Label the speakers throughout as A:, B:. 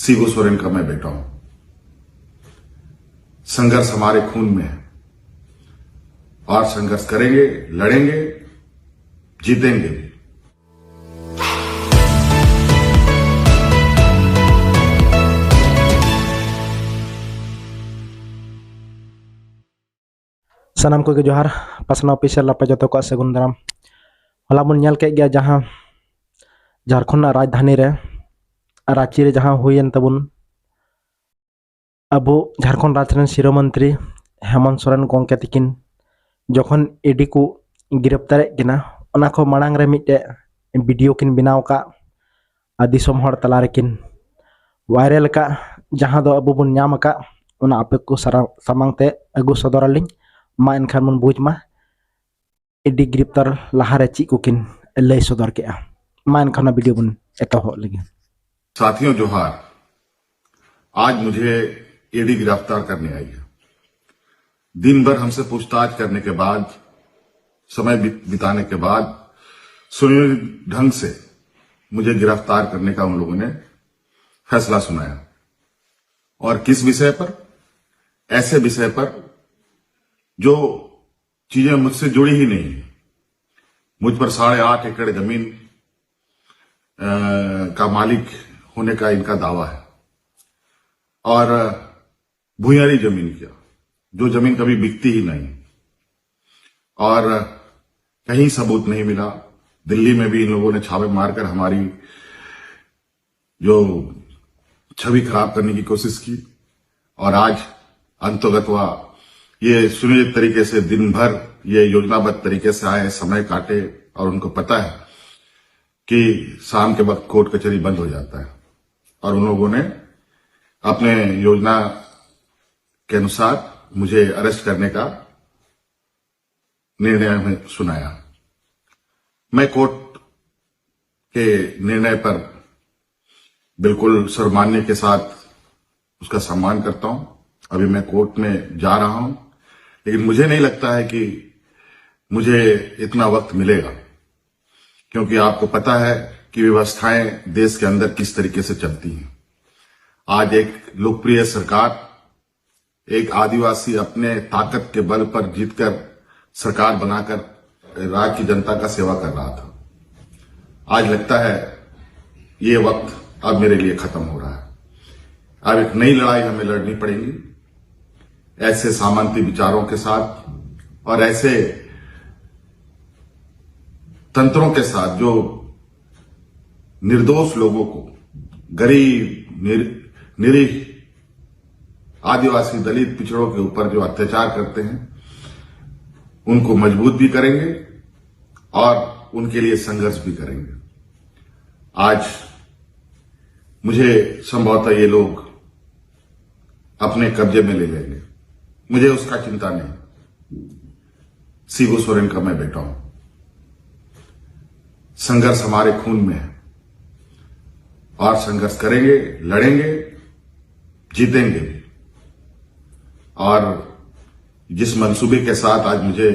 A: शिबू सोरेन का मैं बेटा हूं। संघर्ष हमारे खून में है और संघर्ष करेंगे, लड़ेंगे, जीतेंगे भी।
B: सनाम को जोहार पासना ऑफिशियल लापे जो को सगुन दाराम हला बन नेल के गया जहां झारखंड राजधानी रे रांची रे जहां हुईन तबुन अब झारखंड राज्य शिरो मंत्री हेमंत सोरेन गोंके तिकिन जखन एडी को गिरफ्तार किना ओना को मांग रे मिटे वीडियो किन बनाव का दिसम हर तला रेकिन वायरल का जहां दो अब बन नाम का ओना आपे को सामांगते अगु सदरलिंग मा एनखान मन बुझमा एडी गिरफ्तार लहारे ची कुकिन लय सदर के मा एनखान वीडियो बन एतहो लगे।
A: साथियों जोहार, आज मुझे ईडी गिरफ्तार करने आई है। दिन भर हमसे पूछताछ करने के बाद, समय बिताने के बाद सुनियोजित ढंग से मुझे गिरफ्तार करने का उन लोगों ने फैसला सुनाया। और किस विषय पर? ऐसे विषय पर जो चीजें मुझसे जुड़ी ही नहीं है। मुझ पर 8.5 एकड़ जमीन का मालिक होने का इनका दावा है और भूयारी जमीन किया, जो जमीन कभी बिकती ही नहीं और कहीं सबूत नहीं मिला। दिल्ली में भी इन लोगों ने छापे मारकर हमारी जो छवि खराब करने की कोशिश की और आज अंतर्गत हुआ। ये सुनियोजित तरीके से दिन भर ये योजनाबद्ध तरीके से आए, समय काटे और उनको पता है कि शाम के वक्त कोर्ट कचहरी बंद हो जाता है और उन लोगों ने अपने योजना के अनुसार मुझे अरेस्ट करने का निर्णय हमें सुनाया। मैं कोर्ट के निर्णय पर बिल्कुल सर्वमान्य के साथ उसका सम्मान करता हूं। अभी मैं कोर्ट में जा रहा हूं, लेकिन मुझे नहीं लगता है कि मुझे इतना वक्त मिलेगा, क्योंकि आपको पता है कि व्यवस्थाएं देश के अंदर किस तरीके से चलती हैं। आज एक लोकप्रिय सरकार, एक आदिवासी अपने ताकत के बल पर जीतकर सरकार बनाकर राज्य की जनता का सेवा कर रहा था। आज लगता है ये वक्त अब मेरे लिए खत्म हो रहा है। अब एक नई लड़ाई हमें लड़नी पड़ेगी, ऐसे सामंती विचारों के साथ और ऐसे तंत्रों के साथ जो निर्दोष लोगों को, गरीब, निरीह, आदिवासी, दलित, पिछड़ों के ऊपर जो अत्याचार करते हैं, उनको मजबूत भी करेंगे और उनके लिए संघर्ष भी करेंगे। आज मुझे संभवतः ये लोग अपने कब्जे में ले लेंगे, मुझे उसका चिंता नहीं। शिबू सोरेन का मैं बेटा हूं। संघर्ष हमारे खून में है और संघर्ष करेंगे, लड़ेंगे, जीतेंगे भी। और जिस मंसूबे के साथ आज मुझे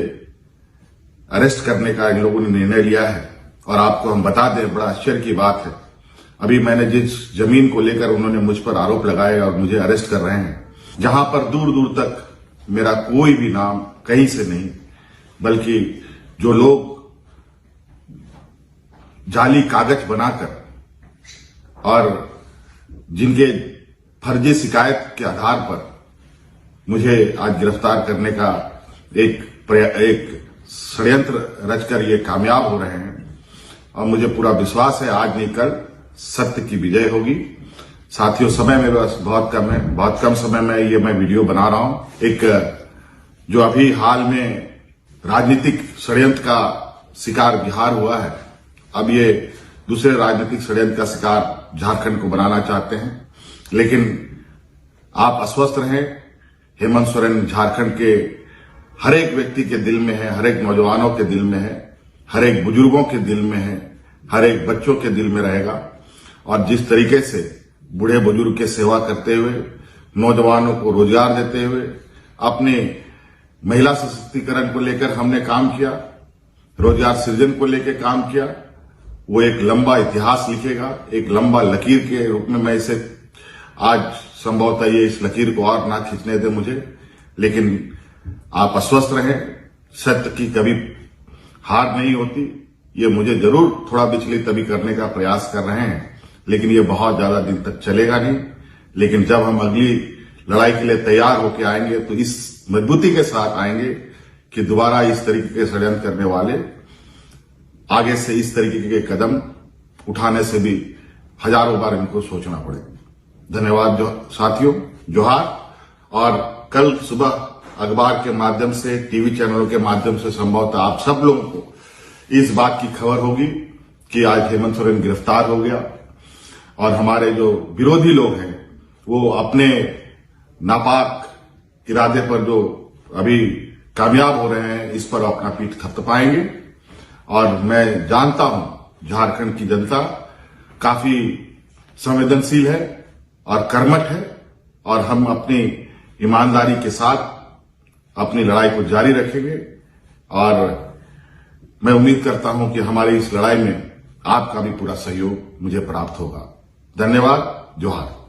A: अरेस्ट करने का इन लोगों ने निर्णय लिया है, और आपको हम बता दें, बड़ा आश्चर्य की बात है, अभी मैंने जिस जमीन को लेकर उन्होंने मुझ पर आरोप लगाए और मुझे अरेस्ट कर रहे हैं, जहां पर दूर दूर तक मेरा कोई भी नाम कहीं से नहीं, बल्कि जो लोग जाली कागज बनाकर और जिनके फर्जी शिकायत के आधार पर मुझे आज गिरफ्तार करने का एक षड्यंत्र रचकर ये कामयाब हो रहे हैं। और मुझे पूरा विश्वास है आज नहीं कल सत्य की विजय होगी। साथियों, समय मेरे पास बहुत कम है, बहुत कम समय में ये मैं वीडियो बना रहा हूं। एक जो अभी हाल में राजनीतिक षड्यंत्र का शिकार बिहार हुआ है, अब ये दूसरे राजनीतिक षड्यंत्र का शिकार झारखंड को बनाना चाहते हैं। लेकिन आप अस्वस्थ रहें, हेमंत सोरेन झारखंड के हर एक व्यक्ति के दिल में है, हर एक नौजवानों के दिल में है, हर एक बुजुर्गों के दिल में है, हर एक बच्चों के दिल में रहेगा। और जिस तरीके से बूढ़े बुजुर्ग की सेवा करते हुए, नौजवानों को रोजगार देते हुए, अपने महिला सशक्तिकरण को लेकर हमने काम किया, रोजगार सृजन को लेकर काम किया, वो एक लंबा इतिहास लिखेगा, एक लंबा लकीर के रूप में मैं इसे आज संभवतः ये इस लकीर को और ना खींचने दे मुझे, लेकिन आप अस्वस्थ रहें। सत्य की कभी हार नहीं होती। ये मुझे जरूर थोड़ा विचलित अभी करने का प्रयास कर रहे हैं, लेकिन ये बहुत ज्यादा दिन तक चलेगा नहीं। लेकिन जब हम अगली लड़ाई के लिए तैयार होकर आएंगे तो इस मजबूती के साथ आएंगे कि दोबारा इस तरीके के षड्यंत्र करने वाले आगे से इस तरीके के कदम उठाने से भी हजारों बार इनको सोचना पड़ेगा। धन्यवाद साथियों, जोहार। और कल सुबह अखबार के माध्यम से, टीवी चैनलों के माध्यम से संभवतः आप सब लोगों को इस बात की खबर होगी कि आज हेमंत सोरेन गिरफ्तार हो गया और हमारे जो विरोधी लोग हैं वो अपने नापाक इरादे पर जो अभी कामयाब हो रहे हैं इस पर अपना पीठ थपथपाएंगे। और मैं जानता हूं झारखंड की जनता काफी संवेदनशील है और कर्मठ है और हम अपनी ईमानदारी के साथ अपनी लड़ाई को जारी रखेंगे। और मैं उम्मीद करता हूं कि हमारी इस लड़ाई में आपका भी पूरा सहयोग मुझे प्राप्त होगा। धन्यवाद, जोहार।